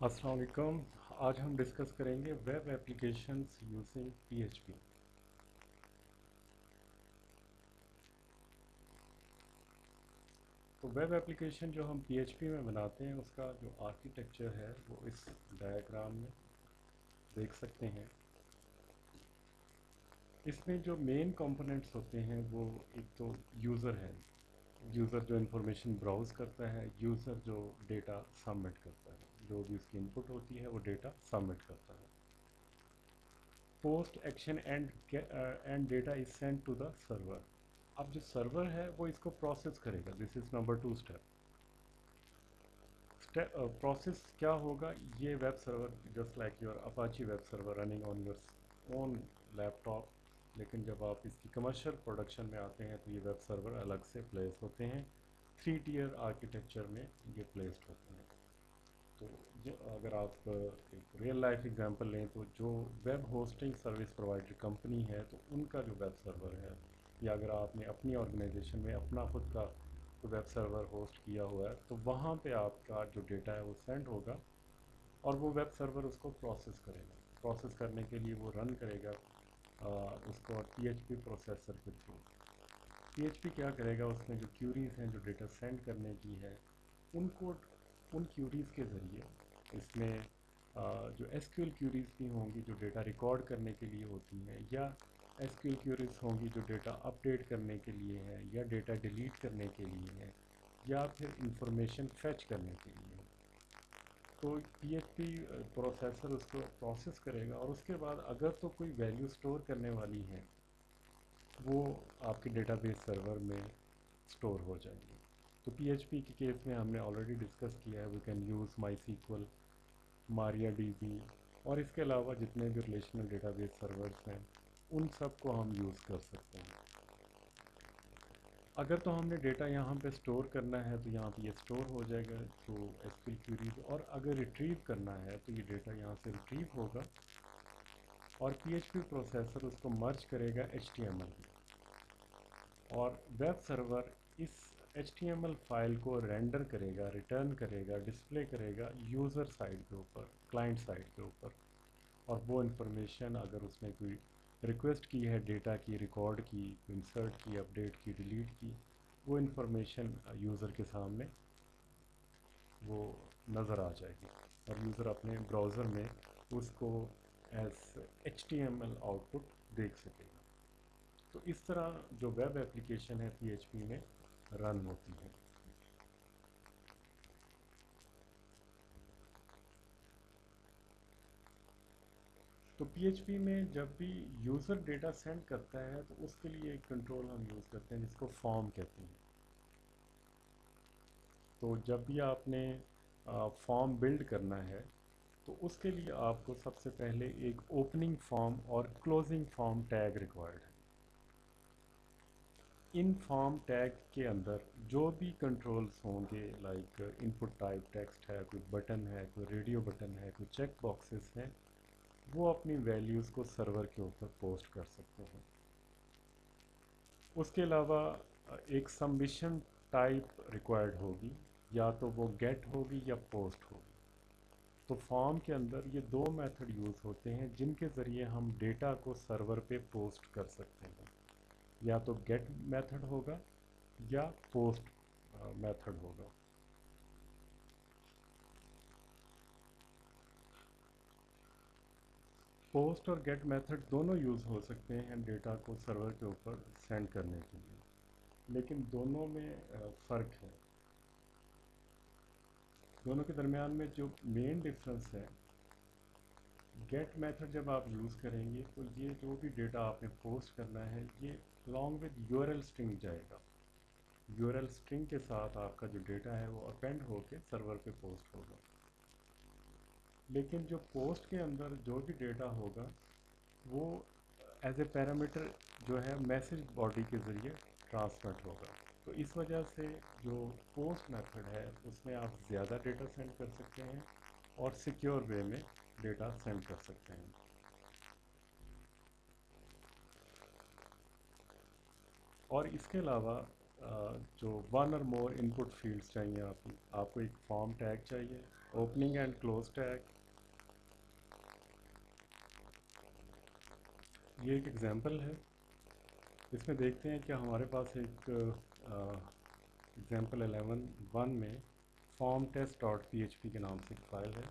अस्सलाम वालेकुम। आज हम डिस्कस करेंगे वेब एप्लीकेशंस यूजिंग PHP। तो वेब एप्लीकेशन जो हम PHP में बनाते हैं उसका जो आर्किटेक्चर है वो इस डायग्राम में देख सकते हैं। इसमें जो मेन कंपोनेंट्स होते हैं वो एक तो यूज़र है, यूज़र जो इंफॉर्मेशन ब्राउज़ करता है, यूज़र जो डेटा सबमिट करता है, जो भी उसकी इनपुट होती है वो डेटा सबमिट करता है। Post action and data is send to the server. अब जो सर्वर है वो इसको प्रोसेस करेगा। This is number 2 step. Process क्या होगा, ये web server just like your Apache web server running on your own laptop, लेकिन जब आप इसकी कमर्शियल प्रोडक्शन में आते हैं तो ये वेब सर्वर अलग से प्लेस होते हैं। 3 टियर आर्किटेक्चर में ये प्लेस्ड होते हैं। तो जो अगर आप एक रियल लाइफ एग्जांपल लें तो जो web hosting service provider company है तो उनका जो वेब सर्वर है, या अगर आपने अपनी ऑर्गेनाइजेशन में अपना खुद का वेब सर्वर होस्ट किया हुआ है तो वहाँ पे आपका जो डेटा है वो सेंड होगा और वो वेब सर्वर उसको प्रोसेस करेगा। प्रोसेस करने के लिए वो रन करेगा उसको PHP प्रोसेसर के थ्रू। PHP क्या करेगा, उसमें जो क्यूरीज़ हैं जो डेटा सेंड करने की है उनको उन क्यूरीज़ के ज़रिए इसमें जो SQL क्यूरीज़ भी होंगी जो डेटा रिकॉर्ड करने के लिए होती हैं, या SQL क्यूरीज़ होंगी जो डेटा अपडेट करने के लिए है, या डेटा डिलीट करने के लिए है, या फिर इंफॉर्मेशन फेच करने के लिए है। तो PHP प्रोसेसर उसको प्रोसेस करेगा और उसके बाद अगर तो कोई वैल्यू स्टोर करने वाली है वो आपके डेटाबेस सर्वर में स्टोर हो जाएगी। तो PHP के केस में हमने ऑलरेडी डिस्कस किया है, we can use MySQL, MariaDB और इसके अलावा जितने भी रिलेशनल डेटाबेस सर्वर्स हैं उन सब को हम यूज़ कर सकते हैं। अगर तो हमने डेटा यहाँ पे स्टोर करना है तो यहाँ पे ये स्टोर हो जाएगा थ्रू SQL क्यूरीज, और अगर रिट्रीव करना है तो ये डेटा यहाँ से रिट्रीव होगा और PHP प्रोसेसर उसको मर्ज करेगा HTML में, और वेब सर्वर इस HTML फाइल को रेंडर करेगा, रिटर्न करेगा, डिस्प्ले करेगा यूज़र साइड के ऊपर, क्लाइंट साइड के ऊपर। और वो इन्फॉर्मेशन अगर उसने कोई रिक्वेस्ट की है डेटा की, रिकॉर्ड की, इंसर्ट की, अपडेट की, डिलीट की, वो इन्फॉर्मेशन यूज़र के सामने वो नज़र आ जाएगी और यूज़र अपने ब्राउज़र में उसको एज HTML आउटपुट देख सकेगा। तो इस तरह जो वेब एप्लीकेशन है PHP में रन होती है। तो PHP में जब भी यूज़र डेटा सेंड करता है तो उसके लिए एक कंट्रोल हम यूज़ करते हैं जिसको फॉर्म कहते हैं। तो जब भी आपने फॉर्म बिल्ड करना है तो उसके लिए आपको सबसे पहले एक ओपनिंग फॉर्म और क्लोजिंग फॉर्म टैग रिक्वायर्ड है। इन फॉर्म टैग के अंदर जो भी कंट्रोल्स होंगे, लाइक इनपुट टाइप टेक्स्ट है, कोई बटन है, कोई रेडियो बटन है, कोई चेक बॉक्सेस हैं, वो अपनी वैल्यूज़ को सर्वर के ऊपर पोस्ट कर सकते हैं। उसके अलावा एक सबमिशन टाइप रिक्वायर्ड होगी, या तो वो गेट होगी या पोस्ट होगी। तो फॉर्म के अंदर ये दो मेथड यूज़ होते हैं जिनके ज़रिए हम डेटा को सर्वर पे पोस्ट कर सकते हैं। या तो गेट मेथड होगा या पोस्ट मेथड होगा। पोस्ट और गेट मेथड दोनों यूज़ हो सकते हैं डेटा को सर्वर के ऊपर सेंड करने के लिए, लेकिन दोनों में फ़र्क है। दोनों के दरमियान में जो मेन डिफरेंस है, गेट मेथड जब आप यूज़ करेंगे तो ये जो भी डेटा आपने पोस्ट करना है ये अलॉन्ग विद URL स्ट्रिंग जाएगा। URL स्ट्रिंग के साथ आपका जो डेटा है वो अपेंड होके सर्वर पे पोस्ट होगा। लेकिन जो पोस्ट के अंदर जो भी डेटा होगा वो एज ए पैरामीटर जो है मैसेज बॉडी के ज़रिए ट्रांसमिट होगा। तो इस वजह से जो पोस्ट मेथड है उसमें आप ज़्यादा डेटा सेंड कर सकते हैं और सिक्योर वे में डेटा सेंड कर सकते हैं। और इसके अलावा जो वन और मोर इनपुट फील्ड्स चाहिए, आपको एक फॉर्म टैग चाहिए, ओपनिंग एंड क्लोज टैग, ये एक एग्जांपल है। इसमें देखते हैं कि हमारे पास एक एग्जांपल 11.1 में फॉर्म टेस्ट डॉट php के नाम से एक फाइल है,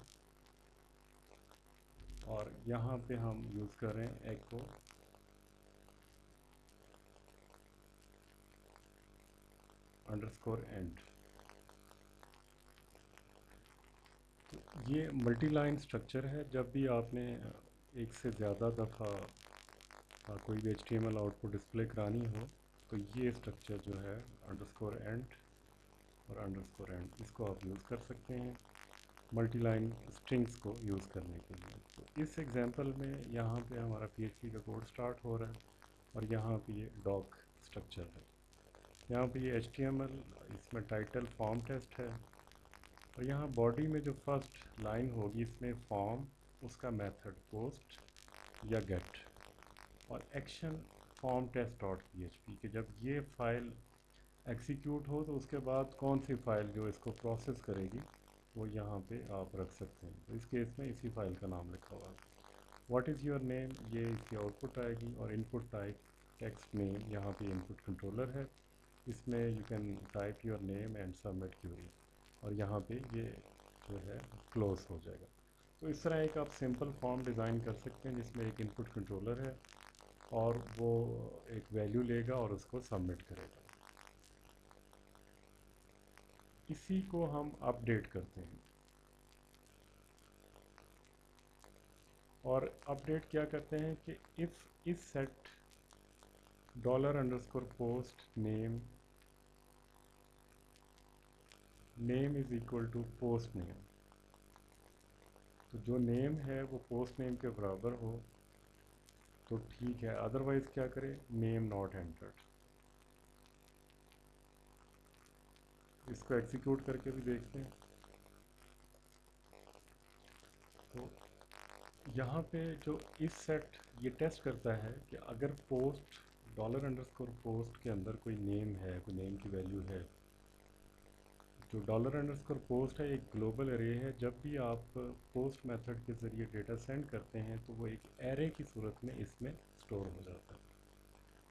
और यहाँ पे हम यूज़ कर रहे हैं echo _end। तो ये मल्टी लाइन स्ट्रक्चर है। जब भी आपने एक से ज़्यादा दफ़ा कोई भी HTML आउटपुट डिस्प्ले करानी हो, तो ये स्ट्रक्चर जो है _end और _end, इसको आप यूज़ कर सकते हैं मल्टी लाइन स्ट्रिंग्स को यूज़ करने के लिए। तो इस एग्जांपल में यहाँ पे हमारा PHP का कोड स्टार्ट हो रहा है, और यहाँ पे ये डॉक स्ट्रक्चर है। यहाँ पे ये HTML, इसमें टाइटल फॉर्म टेस्ट है, और यहाँ बॉडी में जो फर्स्ट लाइन होगी इसमें फॉर्म, उसका मेथड पोस्ट या गेट, और action form test dot php के जब ये फाइल एग्जीक्यूट हो तो उसके बाद कौन सी फाइल जो इसको प्रोसेस करेगी वो यहाँ पे आप रख सकते हैं। तो इस केस में इसी फाइल का नाम लिखा हुआ है। व्हाट इज़ योर नेम, ये इसकी आउटपुट आएगी, और इनपुट टाइप टेक्स्ट नेम, यहाँ पे इनपुट कंट्रोलर है, इसमें you can type your name and submit query, और यहाँ पे ये जो है क्लोज हो जाएगा। तो इस तरह एक आप सिंपल फॉर्म डिज़ाइन कर सकते हैं जिसमें एक इनपुट कंट्रोलर है और वो एक वैल्यू लेगा और उसको सबमिट करेगा। इसी को हम अपडेट करते हैं, और अपडेट क्या करते हैं कि if is set $_post name is equal to post name, तो जो नेम है वो पोस्ट नेम के बराबर हो तो ठीक है, अदरवाइज़ क्या करें, नेम नॉट एंटर्ड। इसको एग्जीक्यूट करके भी देखते हैं। तो यहाँ पे जो इस सेट ये टेस्ट करता है कि अगर पोस्ट $_post के अंदर कोई नेम है, कोई नेम की वैल्यू है, जो $_post है एक ग्लोबल एरे है। जब भी आप पोस्ट मेथड के ज़रिए डेटा सेंड करते हैं तो वो एक एरे की सूरत में इसमें स्टोर हो जाता है।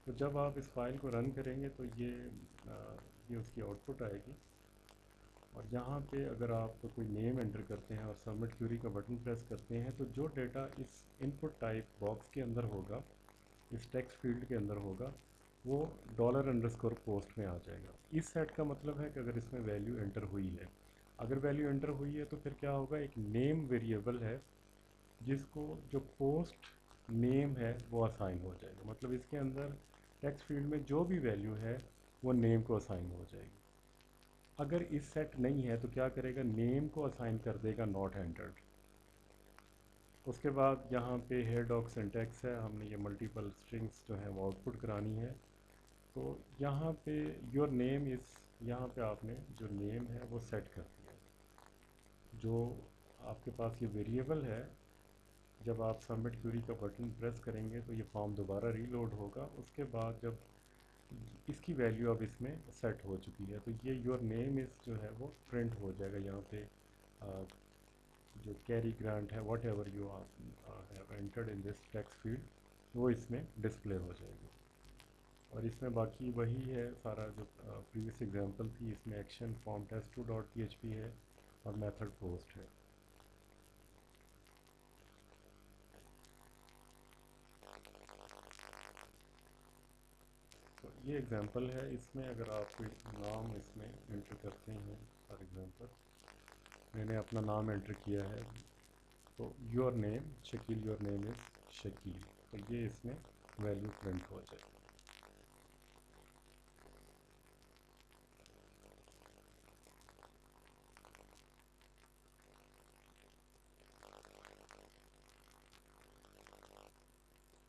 तो जब आप इस फाइल को रन करेंगे तो ये उसकी आउटपुट आएगी, और यहाँ पे अगर आप कोई नेम एंटर करते हैं और सबमिट क्यूरी का बटन प्रेस करते हैं तो जो डेटा इस इनपुट टाइप बॉक्स के अंदर होगा, इस टेक्स्ट फील्ड के अंदर होगा, वो $_post में आ जाएगा। इस सेट का मतलब है कि अगर इसमें वैल्यू एंटर हुई है, अगर वैल्यू एंटर हुई है तो फिर क्या होगा, एक नेम वेरिएबल है जिसको जो पोस्ट नेम है वो असाइन हो जाएगा। मतलब इसके अंदर टेक्स्ट फील्ड में जो भी वैल्यू है वो नेम को असाइन हो जाएगी। अगर इस सेट नहीं है तो क्या करेगा, नेम को असाइन कर देगा नॉट एंटर्ड। उसके बाद यहाँ पे हेयर डॉक सिंटैक्स है, हमने ये मल्टीपल स्ट्रिंग्स जो हैं वो आउटपुट करानी है। तो यहाँ पे योर नेम इज़, यहाँ पे आपने जो नेम है वो सेट कर दिया। जो आपके पास ये वेरिएबल है, जब आप सबमिट क्यूरी का बटन प्रेस करेंगे तो ये फॉर्म दोबारा रीलोड होगा। उसके बाद जब इसकी वैल्यू अब इसमें सेट हो चुकी है तो ये योर नेम इज़ जो है वो प्रिंट हो जाएगा। यहाँ पे जो कैरी ग्रांट है, what ever you have entered in this text field, वो इसमें डिस्प्ले हो जाएगी। और इसमें बाकी वही है सारा जो प्रीवियस एग्जांपल थी, इसमें action form test two dot php है और मेथड पोस्ट है। तो ये एग्जांपल है। इसमें अगर आप कोई नाम इसमें एंटर करते हैं, फॉर एग्जांपल मैंने अपना नाम एंटर किया है, तो your name Shakeel, your name is Shakeel, तो ये इसमें वैल्यू प्रिंट हो जाएगी।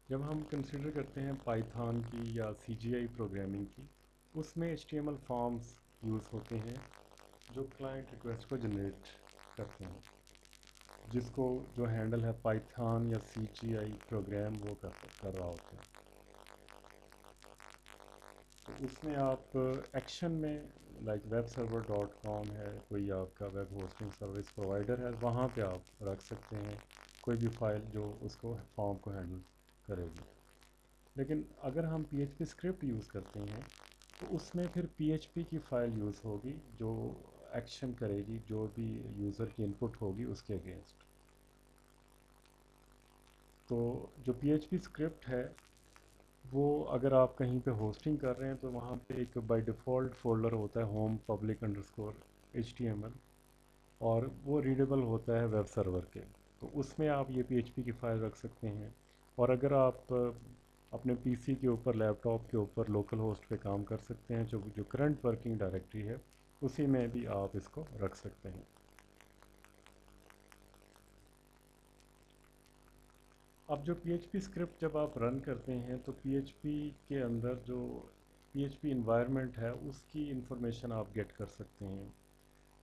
जब हम कंसिडर करते हैं पाइथन की या CGI प्रोग्रामिंग की, उसमें HTML फॉर्म्स यूज़ होते हैं जो क्लाइंट रिक्वेस्ट को जनरेट करते हैं, जिसको जो हैंडल है पाइथन या CGI प्रोग्राम वो कर रहा होता है। تو اس میں آپ ایکشن میں like web server dot com ہے، کوئی آپ کا ویب ہوسٹنگ سروس پرووائڈر ہے، وہاں پہ آپ رکھ سکتے ہیں کوئی بھی فائل جو اس کو فارم کو ہینڈل کرے گی۔ لیکن اگر ہم P H P script use کرتے ہیں تو اس میں پھر پی ایچ پی کی فائل یوز ہوگی جو ایکشن کرے گی جو بھی یوزر کی انپٹ ہوگی اس کے اگینسٹ۔ تو جو پی ایچ پی اسکرپٹ ہے وہ اگر آپ کہیں پہ ہوسٹنگ کر رہے ہیں تو وہاں پہ ایک بائی ڈیفالٹ فولڈر ہوتا ہے home public underscore H T M L, اور وہ ریڈیبل ہوتا ہے ویب سرور کے، تو اس میں آپ یہ پی ایچ پی کی فائل رکھ سکتے ہیں۔ اور اگر آپ اپنے پی سی کے اوپر لیپ ٹاپ کے اوپر لوکل ہوسٹ پہ کام کر سکتے ہیں، جو کرنٹ ورکنگ ڈائریکٹری ہے اسی میں بھی آپ اس کو رکھ سکتے ہیں۔ اب جو پی ایچ پی اسکرپٹ جب آپ رن کرتے ہیں تو پی ایچ پی کے اندر جو پی ایچ پی انوائرمنٹ ہے اس کی انفارمیشن آپ گیٹ کر سکتے ہیں،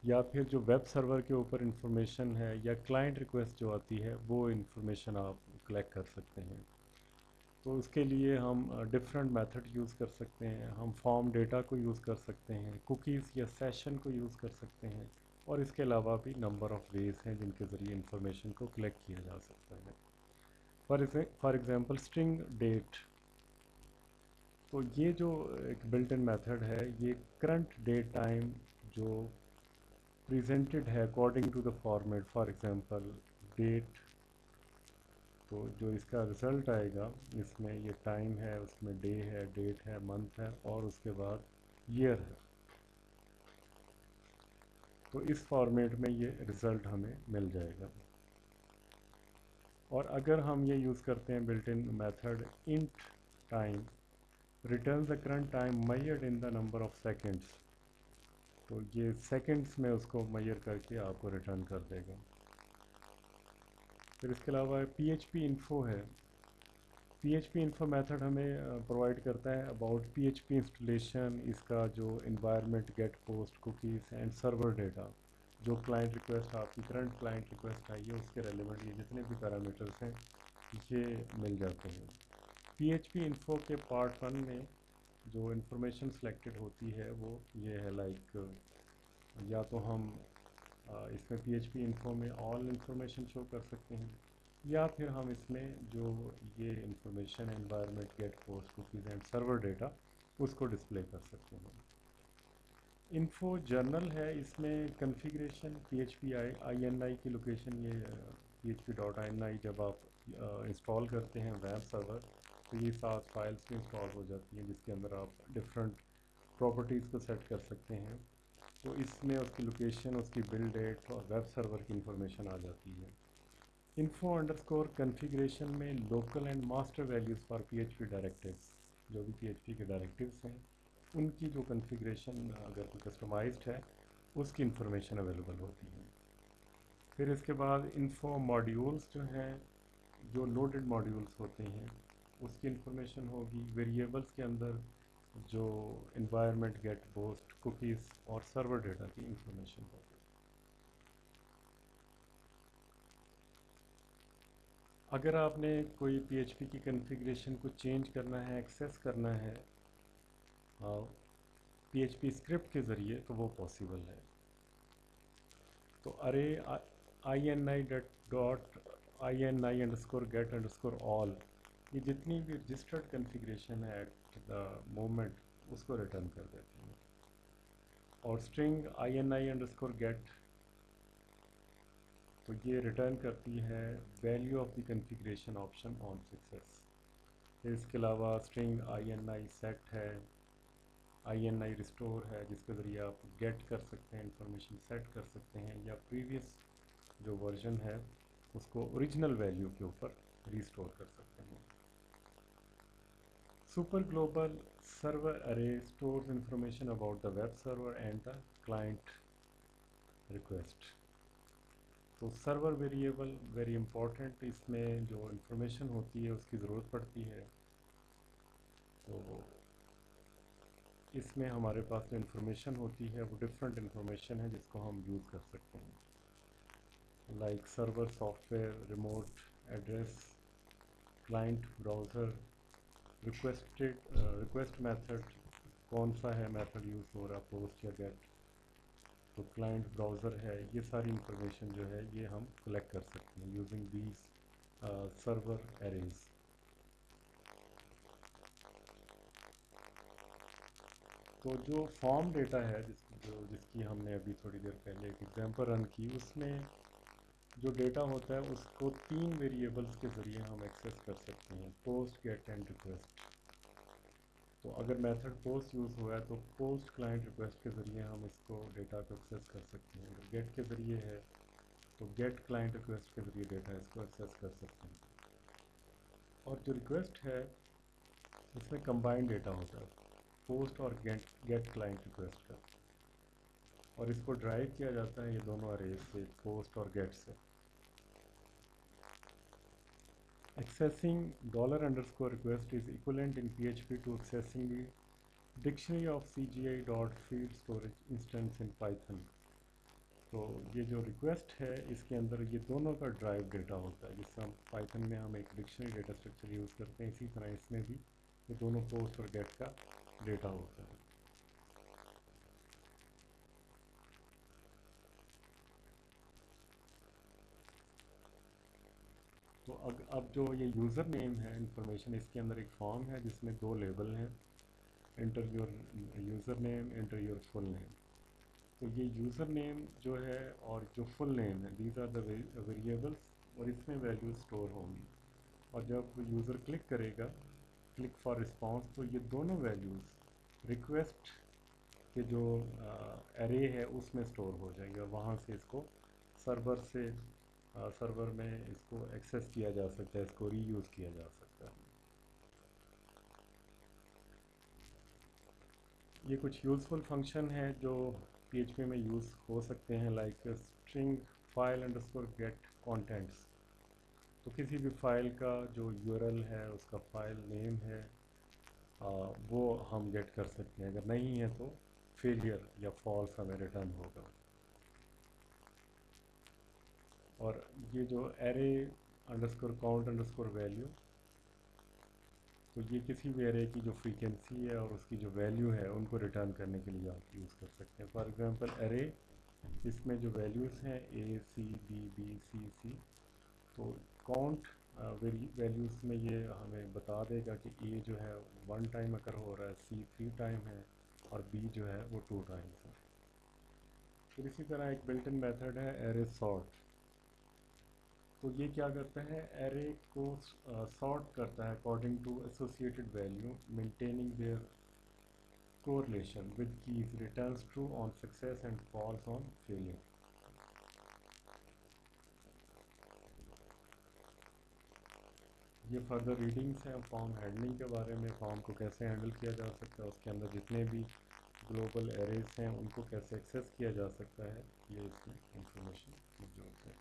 یا پھر جو ویب سرور کے اوپر انفارمیشن ہے یا کلائنٹ ریکویسٹ جو آتی ہے وہ انفارمیشن آپ کلیکٹ کر سکتے ہیں۔ تو اس کے لیے ہم ڈفرینٹ میتھڈ یوز کر سکتے ہیں، ہم فارم ڈیٹا کو یوز کر سکتے ہیں، کوکیز یا سیشن کو یوز کر سکتے ہیں، اور اس کے علاوہ بھی نمبر آف ویز ہیں جن کے ذریعے انفارمیشن کو کلیکٹ کیا جا سکتا ہے۔ فار ایگزامپل اسٹرنگ ڈیٹ، تو یہ جو ایک بلٹ ان میتھڈ ہے یہ کرنٹ ڈیٹ ٹائم جو پریزنٹڈ ہے according to the format, for example date, تو جو اس کا رزلٹ آئے گا اس میں یہ ٹائم ہے، اس میں ڈے ہے، ڈیٹ ہے، منتھ ہے، اور اس کے بعد ایئر ہے، تو اس فارمیٹ میں یہ رزلٹ ہمیں مل جائے گا۔ اور اگر ہم یہ یوز کرتے ہیں built in method int time return the current time measured in the number of seconds, تو یہ سیکنڈس میں اس کو میئر کر کے آپ کو ریٹرن کر دے گا۔ پھر اس کے علاوہ پی ایچ پی انفو ہے، P H P info method ہمیں پرووائڈ کرتا ہے about P H P installation, اس کا جو environment get post cookies and server data, جو کلائنٹ ریکویسٹ آپ کی کرنٹ کلائنٹ ریکویسٹ آئی ہے اس کے ریلیونٹ یہ جتنے بھی پیرامیٹرس ہیں یہ مل جاتے ہیں۔ پی ایچ پی انفو کے پارٹ 1 میں جو انفارمیشن سلیکٹڈ ہوتی ہے وہ یہ ہے، لائک یا تو ہم اس میں پی ایچ پی انفو میں آل انفارمیشن شو کر سکتے ہیں، یا پھر ہم اس میں جو یہ information environment get post cookies and server data اس کو ڈسپلے کر سکتے ہیں۔ انفو جرنل ہے، اس میں configuration P H P I N I کی لوکیشن، یہ P H P dot I N I جب آپ انسٹال کرتے ہیں ویب سرور تو یہ 7 فائلس بھی انسٹال ہو جاتی ہیں جس کے اندر آپ ڈفرینٹ پراپرٹیز کو سیٹ کر سکتے ہیں، تو اس میں اس کی لوکیشن، اس کی بلڈ ڈیٹ اور ویب سرور کی انفارمیشن آ جاتی ہے۔ انفو انڈرسکور کنفیگریشن میں local and master values for P H P directives, جو بھی پی ایچ پی کے ڈائریکٹیوز ہیں ان کی جو کنفیگریشن اگر کوئی کسٹمائزڈ ہے اس کی انفارمیشن اویلیبل ہوتی ہے۔ پھر اس کے بعد انفو ماڈیولز جو ہیں، جو لوڈڈ ماڈیولز ہوتے ہیں اس کی انفارمیشن ہوگی، ویریبلز کے اندر جو انوائرمنٹ گیٹ پوسٹ کوکیز اور سرور ڈیٹا کی انفارمیشن ہوگی۔ اگر آپ نے کوئی پی ایچ پی کی کنفیگریشن کو چینج کرنا ہے، ایکسیس کرنا ہے پی ایچ پی اسکرپٹ کے ذریعے تو وہ پاسبل ہے۔ تو ارے I N I dot I N I underscore get underscore all, یہ جتنی بھی رجسٹرڈ کنفیگریشن ہے ایٹ دا مومنٹ اس کو ریٹرن کر دیتے ہیں، اور string I N I underscore get تو یہ ریٹرن کرتی ہے value of the configuration option on success. پھر اس کے علاوہ string I N I set ہے، آئی این آئی ریسٹور ہے جس کے ذریعے آپ گیٹ کر سکتے ہیں، انفارمیشن سیٹ کر سکتے ہیں، یا پریویس جو ورژن ہے اس کو اوریجنل ویلیو کے اوپر ریسٹور کر سکتے ہیں۔ Super global server array stores information about the web server and the client request, تو سرور ویریبل ویری امپورٹنٹ، اس میں جو انفارمیشن ہوتی ہے اس کی ضرورت پڑتی ہے، تو اس میں ہمارے پاس جو انفارمیشن ہوتی ہے وہ ڈفرینٹ انفارمیشن ہے جس کو ہم یوز کر سکتے ہیں، like server software, remote address, client browser, request method, कौन सा है मेथड यूज़ हो रहा, पोस्ट या गेट, तो क्लाइंट ब्राउज़र है, ये सारी इंफॉर्मेशन जो है ये हम कलेक्ट कर सकते हैं यूजिंग दीज सर्वर एरेज। तो जो फॉर्म डेटा है जिसकी हमने अभी थोड़ी देर पहले एक एग्जांपल रन की, उसमें जो डेटा होता है उसको 3 वेरिएबल्स के ज़रिए हम एक्सेस कर सकते हैं, पोस्ट, गेट एंड रिक्वेस्ट। तो अगर मेथड पोस्ट यूज़ हुआ है तो पोस्ट क्लाइंट रिक्वेस्ट के ज़रिए हम इसको डेटा को एक्सेस कर सकते हैं। अगर गेट के ज़रिए है तो गेट क्लाइंट रिक्वेस्ट के ज़रिए डेटा इसको एक्सेस कर सकते हैं। और जो रिक्वेस्ट है इसमें कंबाइंड डेटा होता है, पोस्ट और गेट क्लाइंट रिक्वेस्ट का, और इसको ड्राइव किया जाता है ये दोनों अरेज से, पोस्ट और गेट से। Accessing $_request is equivalent in PHP to accessing the dictionary of CGI.field storage instance in Python। तो ये जो रिक्वेस्ट है इसके अंदर ये दोनों का ड्राइव डेटा होता है, जिससे हम पाइथन में हम एक डिक्शनरी डेटा स्ट्रक्चर यूज़ करते हैं, इसी तरह इसमें भी ये दोनों पोस्ट और गेट का डेटा होता है। तो अब जो ये यूज़र नेम है इंफॉर्मेशन, इसके अंदर एक फॉर्म है जिसमें 2 लेबल हैं, enter your user name, enter your full name. तो ये यूज़र नेम जो है और जो फुल नेम है, दीज आर द वेरिएबल्स, और इसमें वैल्यू स्टोर होंगी। और जब यूज़र क्लिक करेगा, क्लिक फॉर रिस्पांस, तो ये दोनों वैल्यूज़ रिक्वेस्ट के जो एरे है उसमें स्टोर हो जाएंगे, और वहाँ से इसको सर्वर में इसको एक्सेस किया जा सकता है, इसको रीयूज़ किया जा सकता है। ये कुछ यूज़फुल फंक्शन है जो PHP में यूज़ हो सकते हैं, like string file underscore get contents. तो किसी भी फाइल का जो URL है, उसका फाइल नेम है, वो हम गेट कर सकते हैं। अगर नहीं है तो फेलियर या फॉल्स हमें रिटर्न होगा। और ये जो array underscore count underscore value, तो ये किसी भी एरे की जो फ्रीक्वेंसी है और उसकी जो वैल्यू है उनको रिटर्न करने के लिए आप यूज़ कर सकते हैं। फॉर एग्जांपल एरे, इसमें जो वैल्यूज़ हैं A C B B C C, तो काउंट वैल्यूज़ में ये हमें बता देगा कि A जो है 1 टाइम अगर हो रहा है, C 3 टाइम है, और B जो है वो 2 टाइम्स है। फिर इसी तरह एक बिल्ट इन मेथड है एरे सॉर्ट। तो ये क्या करता है, एरे को सॉर्ट करता है according to associated value, maintaining their correlation with keys, returns true on success and false on failure. ये फर्दर रीडिंग्स हैं फॉर्म हैंडलिंग के बारे में, फॉर्म को कैसे हैंडल किया जा सकता है, उसके अंदर जितने भी ग्लोबल एरेज हैं उनको कैसे एक्सेस किया जा सकता है, ये इसमें इंफॉर्मेशन मौजूद है।